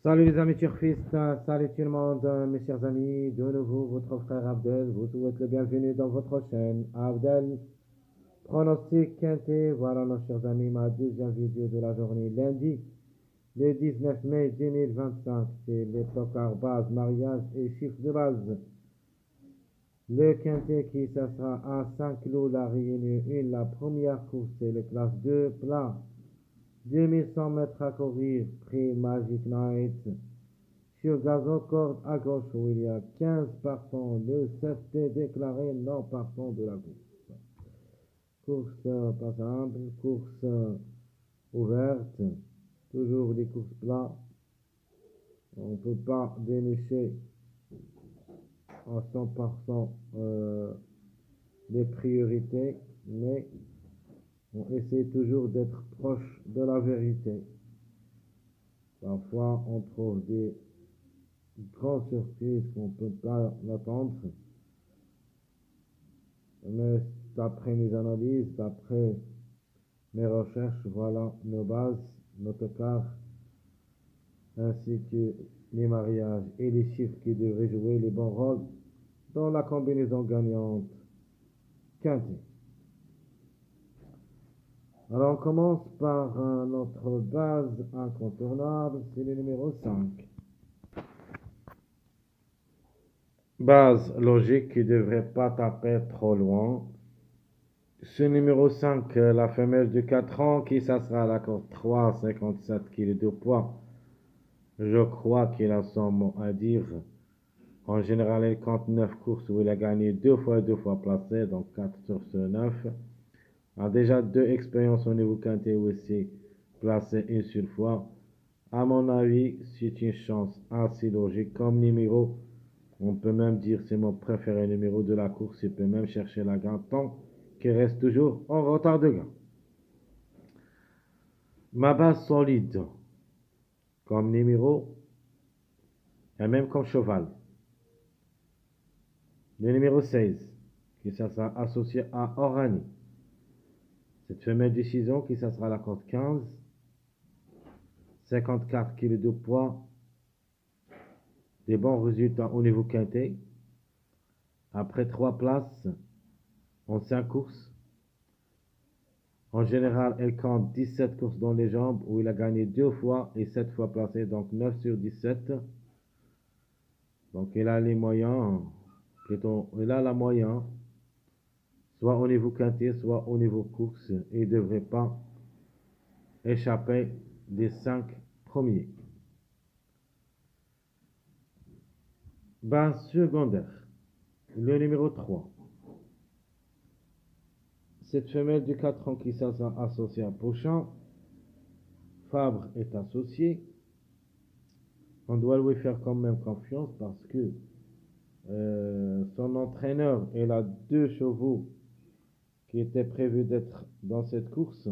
Salut les amis turfistes, salut tout le monde, mes chers amis, de nouveau votre frère Abdel vous souhaite le bienvenue dans votre chaîne. Abdel, pronostic quintet, voilà nos chers amis, ma deuxième vidéo de la journée, lundi, le 19 mai 2025, c'est les tocards base, mariage et chiffre de base. Le quintet qui ça sera à Saint-Cloud, la Réunion 1, la première course, c'est le classe 2 plat, 2100 mètres à courir, prix Magic Night. Sur gazon, corde à gauche où il y a 15 partants, le 7 est déclaré non partant de la course. Course pas simple, course ouverte, toujours des courses plats. On ne peut pas dénicher à 100% les priorités, mais on essaie toujours d'être proche de la vérité. Parfois, on trouve des grandes surprises qu'on ne peut pas attendre. Mais d'après mes analyses, d'après mes recherches, voilà nos bases, nos tocards, ainsi que les mariages et les chiffres qui devraient jouer les bons rôles dans la combinaison gagnante quintet. Alors on commence par notre base incontournable, c'est le numéro 5. Base logique qui ne devrait pas taper trop loin. Ce numéro 5, la femelle de 4 ans, qui ça sera à la corde 3, 57 kg de poids. Je crois qu'il a son mot à dire. En général, il compte 9 courses où il a gagné 2 fois placé, donc 4 sur ce 9. Il a déjà 2 expériences au niveau quintet aussi, placé une seule fois. À mon avis, c'est une chance assez logique. Comme numéro, on peut même dire c'est mon préféré numéro de la course. Il peut même chercher la gagne tant qu'il reste toujours en retard de gain. Ma base solide, comme numéro, et même comme cheval. Le numéro 16, qui ça sera associé à Orani. Cette femelle de 6 ans, qui ça sera la corde 15, 54 kg de poids, des bons résultats au niveau quintet. Après 3 places en 5 courses. En général, elle compte 17 courses dans les jambes, où il a gagné 2 fois et 7 fois placé, donc 9 sur 17. Donc il a les moyens, plutôt, il a la moyenne, soit au niveau quintet, soit au niveau course. Il ne devrait pas échapper des 5 premiers. Base secondaire, le numéro 3. Cette femelle de 4 ans qui sera associée à Pochon, Fabre est associé. On doit lui faire quand même confiance parce que son entraîneur, il a 2 chevaux qui étaient prévus d'être dans cette course.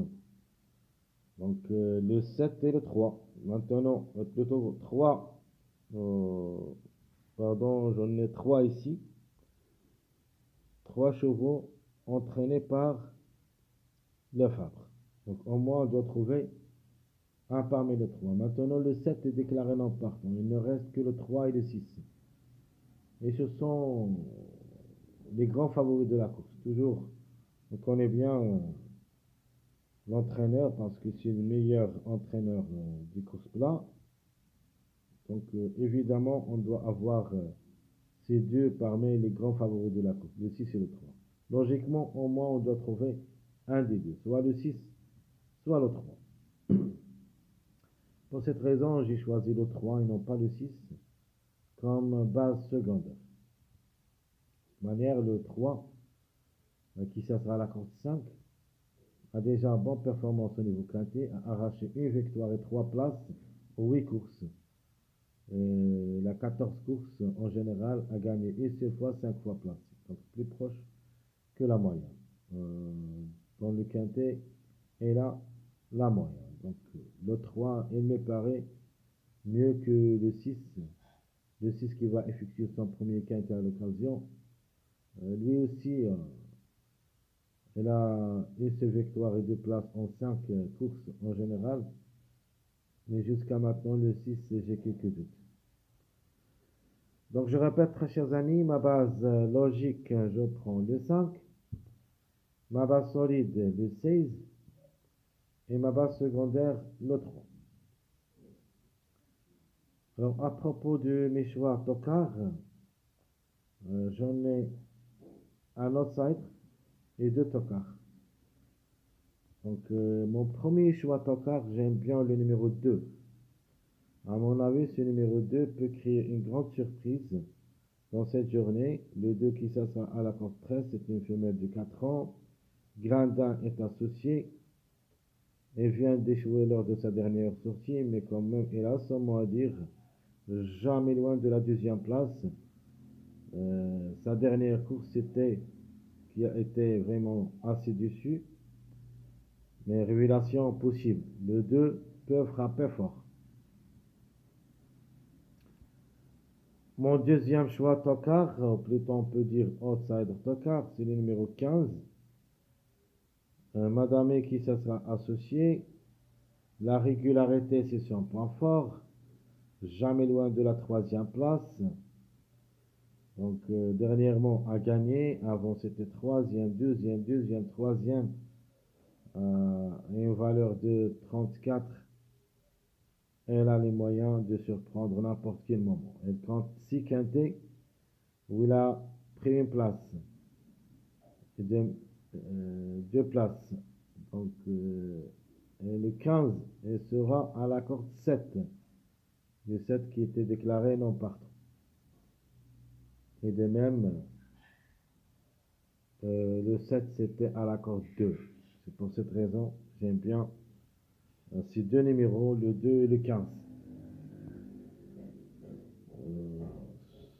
Donc le 7 et le 3. Maintenant, plutôt 3. Pardon, j'en ai 3 ici. 3 chevaux entraînés par le Fabre. Donc au moins, on doit trouver un parmi les 3. Maintenant, le 7 est déclaré non partant. Il ne reste que le 3 et le 6. Et ce sont les grands favoris de la course. Toujours, on connaît bien l'entraîneur parce que c'est le meilleur entraîneur du course plat. Donc évidemment, on doit avoir ces deux parmi les grands favoris de la course, le 6 et le 3. Logiquement, au moins, on doit trouver un des deux, soit le 6, soit le 3. Pour cette raison, j'ai choisi le 3 et non pas le 6 comme base secondaire. De manière, le 3, qui sera la course 5, a déjà une bonne performance au niveau quintet, a arraché une victoire et 3 places aux 8 courses. Et la 14 courses en général a gagné une seule fois 5 fois placé, donc plus proche que la moyenne. Dans le quintet, elle a la moyenne. Donc le 3, il me paraît mieux que le 6. Le 6 qui va effectuer son premier quintet à l'occasion. Lui aussi, il a une seule victoire et 2 places en 5 courses en général. Mais jusqu'à maintenant, le 6, j'ai quelques doutes. Donc je répète, très chers amis, ma base logique, je prends le 5, ma base solide, le 16, et ma base secondaire, le 3. Alors à propos de mes choix tocard, j'en ai un outsider et deux tocards. Donc mon premier choix tocard, j'aime bien le numéro 2. À mon avis, ce numéro 2 peut créer une grande surprise dans cette journée. Le 2 qui s'assoit à la corde 13, c'est une femelle de 4 ans. Grandin est associé. Elle vient d'échouer lors de sa dernière sortie, mais quand même, elle a son mot à dire. Jamais loin de la deuxième place. Sa dernière course, c'était qui a été vraiment assez déçu. Mais révélation possible. Le 2 peut frapper fort. Mon deuxième choix tocard, plutôt on peut dire outsider tocard, c'est le numéro 15. Madame qui ça sera associé. La régularité, c'est son point fort. Jamais loin de la troisième place. Donc, dernièrement, a gagné. Avant, c'était troisième, deuxième, troisième. Une valeur de 34. Elle a les moyens de surprendre n'importe quel moment. Elle compte 6 quintés où il a pris une place. Et deux places. Donc, et le 15, elle sera à la corde 7. Le 7 qui était déclaré non partant. Et de même, le 7 c'était à la corde 2. C'est pour cette raison, j'aime bien ces deux numéros, le 2 et le 15. Euh,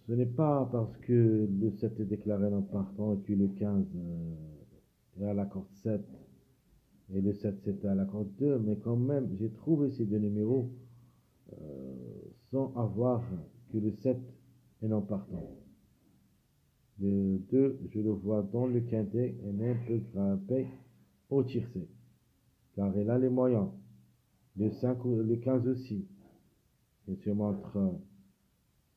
Ce n'est pas parce que le 7 est déclaré non partant et que le 15 est à la corde 7 et le 7 c'était à la corde 2, mais quand même, j'ai trouvé ces deux numéros sans avoir que le 7 est non partant. Le 2, je le vois dans le quintet et même peut grimper au tiercé, car il a les moyens. Le 5 ou le 15 aussi. Il se montre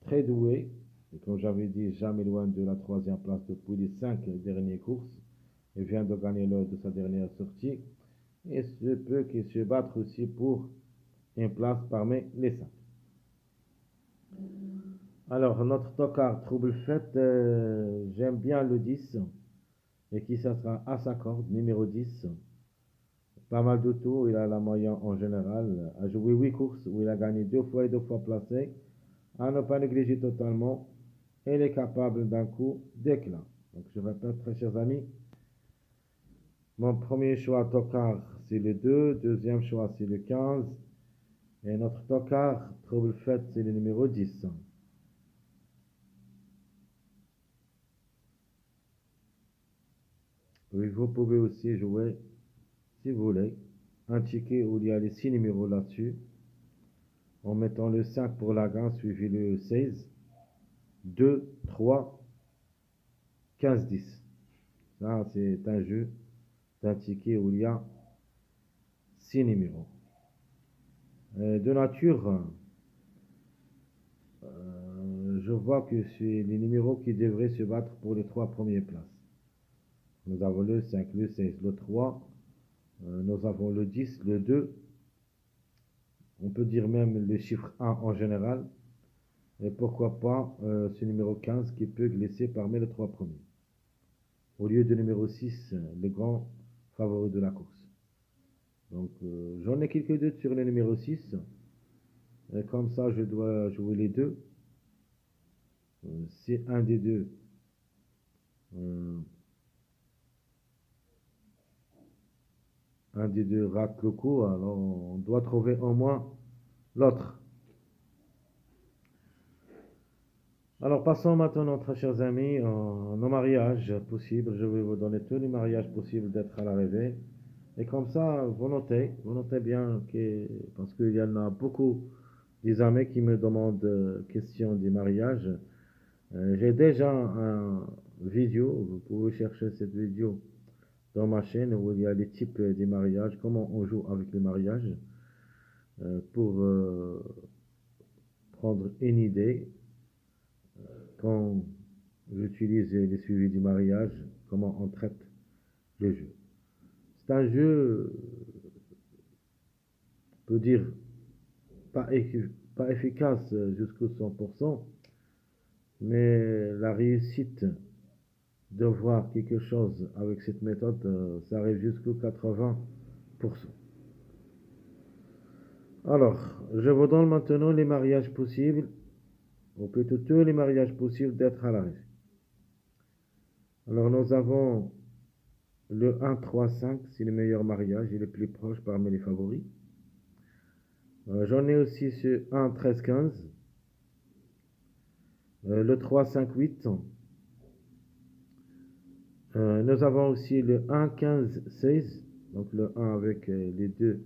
très doué. Et comme j'avais dit, jamais loin de la troisième place depuis les 5 dernières courses. Il vient de gagner lors de sa dernière sortie. Et se peut qu'il se batte aussi pour une place parmi les 5. Alors, notre tocard trouble fête, j'aime bien le 10. Et qui ça sera à sa corde, numéro 10. Pas mal de tours, il a la moyenne en général. A joué 8 courses où il a gagné 2 fois et 2 fois placé. À ne pas négliger totalement. Elle est capable d'un coup d'éclat. Donc je répète, très chers amis, mon premier choix tocard, c'est le 2. Deuxième choix, c'est le 15. Et notre tocard, trouble fête, c'est le numéro 10. Oui, vous pouvez aussi jouer, si vous voulez, un ticket où il y a les 6 numéros là-dessus, en mettant le 5 pour la gain, suivi le 16, 2, 3, 15, 10. Ça, c'est un jeu d'un ticket où il y a 6 numéros. De nature, je vois que c'est les numéros qui devraient se battre pour les 3 premières places. Nous avons le 5, le 16, le 3. Nous avons le 10, le 2. On peut dire même le chiffre 1 en général. Et pourquoi pas ce numéro 15 qui peut glisser parmi les 3 premiers. Au lieu de numéro 6, le grand favori de la course. Donc j'en ai quelques doutes sur le numéro 6. Et comme ça, je dois jouer les deux. Si un des deux rate le coup, alors on doit trouver au moins l'autre. Alors passons maintenant, très chers amis, nos mariages possibles. Je vais vous donner tous les mariages possibles d'être à l'arrivée. Et comme ça, vous notez bien que, parce qu'il y en a beaucoup des amis qui me demandent question des mariages. J'ai déjà un vidéo, vous pouvez chercher cette vidéo dans ma chaîne où il y a les types des mariages, comment on joue avec les mariages. pour prendre une idée quand j'utilise les suivis du mariage, comment on traite le jeu. C'est un jeu, on peut dire, pas efficace jusqu'au 100%, mais la réussite de voir quelque chose avec cette méthode, ça arrive jusqu'au 80%. Alors, je vous donne maintenant les mariages possibles, ou plutôt tous les mariages possibles d'être à la régie. Alors, nous avons le 1, 3, 5, c'est le meilleur mariage et le plus proche parmi les favoris. J'en ai aussi ce 1, 13, 15. Le 3, 5, 8. Nous avons aussi le 1, 15, 16. Donc le 1 avec les deux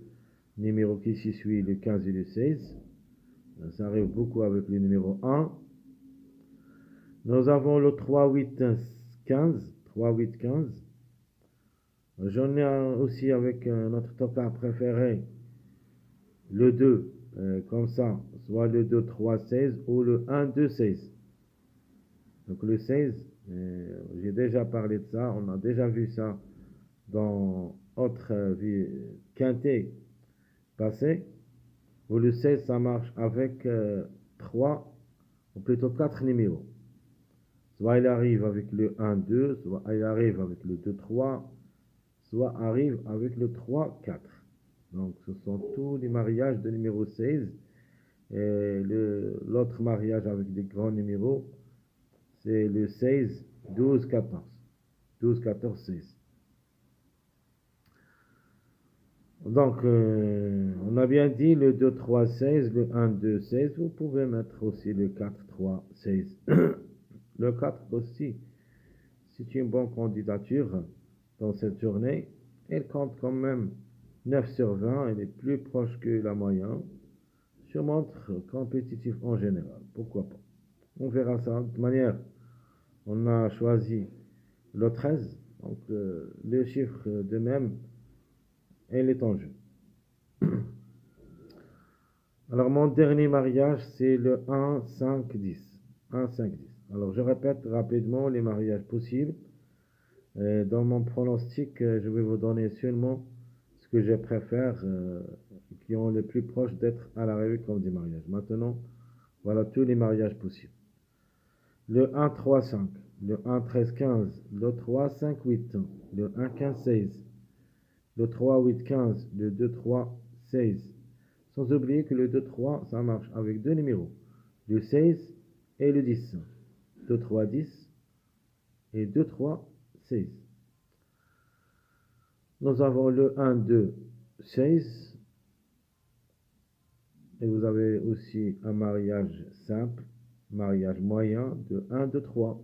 numéros qui s'y suivent, le 15 et le 16. Ça arrive beaucoup avec le numéro 1. Nous avons le 3, 8, 15. 3, 8, 15. J'en ai aussi avec notre top 1 préféré, le 2, comme ça, soit le 2, 3, 16 ou le 1, 2, 16. Donc le 16, j'ai déjà parlé de ça, on a déjà vu ça dans autre quintet passé, où le 16 ça marche avec 3 ou plutôt 4 numéros. Soit il arrive avec le 1, 2, soit il arrive avec le 2, 3, soit arrive avec le 3, 4. Donc ce sont tous les mariages de numéro 16. Et l'autre mariage avec des grands numéros, c'est le 16, 12, 14. 12, 14, 16. Donc, on a bien dit le 2, 3, 16, le 1, 2, 16. Vous pouvez mettre aussi le 4, 3, 16. Le 4 aussi, c'est une bonne candidature dans cette journée. Elle compte quand même 9 sur 20. Elle est plus proche que la moyenne. Je montre compétitif en général. Pourquoi pas? On verra ça. De toute manière, on a choisi le 13. Donc, le chiffre de même, elle est en jeu. Alors, mon dernier mariage, c'est le 1, 5, 10. 1, 5, 10. Alors, je répète rapidement les mariages possibles. Dans mon pronostic, je vais vous donner seulement ce que je préfère, qui ont le plus proche d'être à l'arrivée comme des mariages. Maintenant, voilà tous les mariages possibles. Le 1, 3, 5. Le 1, 13, 15. Le 3, 5, 8. Le 1, 15, 16. Le 3, 8, 15. Le 2, 3, 16. Sans oublier que le 2, 3, ça marche avec deux numéros, le 16 et le 10. 2, 3, 10 et 2, 3, 16. Nous avons le 1, 2, 16. Et vous avez aussi un mariage simple, mariage moyen de 1, 2, 3.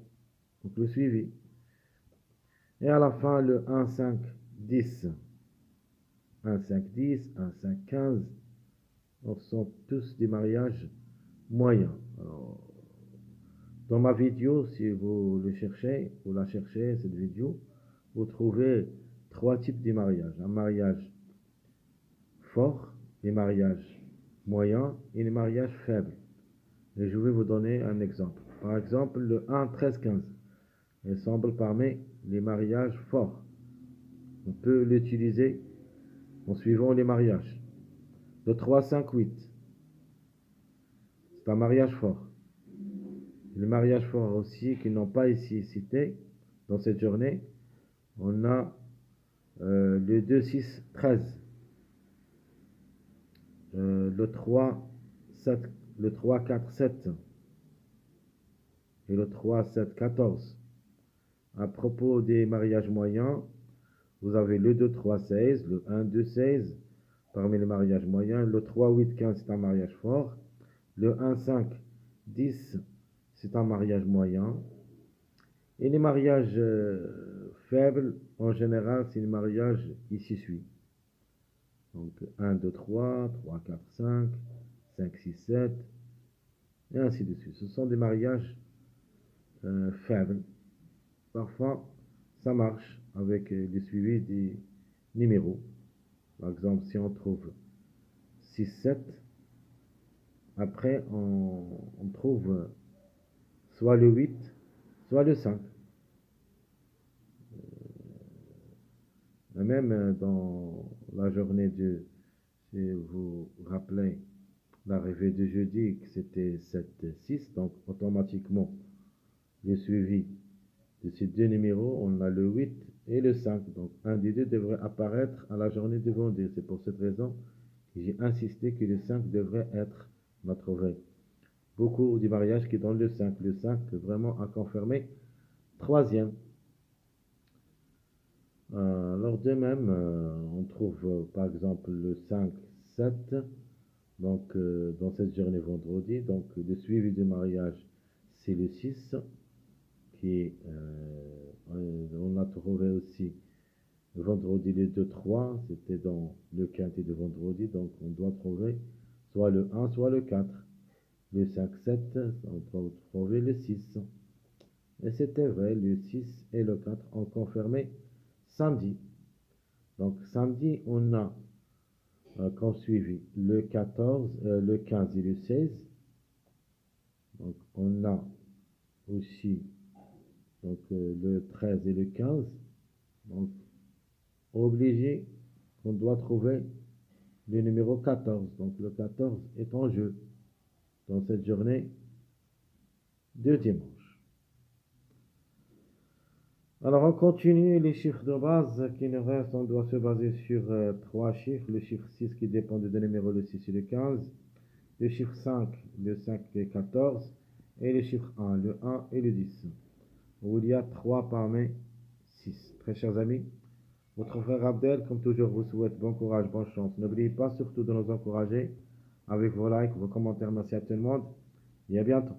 Donc le suivi. Et à la fin, le 1, 5, 10. 1, 5, 10, 1, 5, 15. Donc ce sont tous des mariages moyens. Alors, dans ma vidéo, si vous le cherchez, vous la cherchez, cette vidéo, vous trouvez 3 types de mariages. Un mariage fort, des mariages moyens et des mariages faibles. Et je vais vous donner un exemple. Par exemple, le 1, 13, 15. Il semble parmi les mariages forts. On peut l'utiliser en suivant les mariages. Le 3, 5, 8. C'est un mariage fort. Les mariages forts aussi qui n'ont pas ici cité dans cette journée, on a le 2, 6, 13. Le 3, 7, le 3, 4, 7 et le 3, 7, 14. À propos des mariages moyens, vous avez le 2, 3, 16, le 1, 2, 16 parmi les mariages moyens. Le 3, 8, 15, c'est un mariage fort. Le 1, 5, 10, c'est un mariage moyen. Et les mariages faibles, en général, c'est les mariages qui s'y suivent. Donc 1, 2, 3, 3, 4, 5, 5, 6, 7, et ainsi de suite. Ce sont des mariages faibles. Parfois, ça marche avec des suivis des numéros. Par exemple, si on trouve 6, 7. Après, on trouve soit le 8, soit le 5. Même dans la journée de, si vous vous rappelez, l'arrivée de jeudi, que c'était 7, 6, donc automatiquement, le suivi de ces deux numéros, on a le 8 et le 5. Donc, un des deux devrait apparaître à la journée de vendredi. C'est pour cette raison que j'ai insisté que le 5 devrait être notre veille. Beaucoup du mariage qui donnent le 5. Le 5, vraiment à confirmer. Troisième. Alors, de même, on trouve par exemple le 5, 7. Donc, dans cette journée vendredi. Donc, le suivi du mariage, c'est le 6. On a trouvé aussi vendredi le 2, 3, c'était dans le quintet de vendredi, donc on doit trouver soit le 1, soit le 4. Le 5, 7, on doit trouver le 6. Et c'était vrai, le 6 et le 4 ont confirmé samedi. Donc samedi, on a comme suivi le 14, le 15 et le 16. Donc on a aussi donc, le 13 et le 15. Donc obligé qu'on doit trouver le numéro 14. Donc le 14 est en jeu dans cette journée de dimanche. Alors on continue les chiffres de base qui nous restent. On doit se baser sur trois chiffres. Le chiffre 6 qui dépend de deux numéros, le 6 et le 15. Le chiffre 5, le 5 et le 14. Et le chiffre 1, le 1 et le 10. Où il y a 3 parmi 6. Très chers amis, votre frère Abdel, comme toujours, vous souhaite bon courage, bonne chance. N'oubliez pas surtout de nous encourager avec vos likes, vos commentaires. Merci à tout le monde et à bientôt.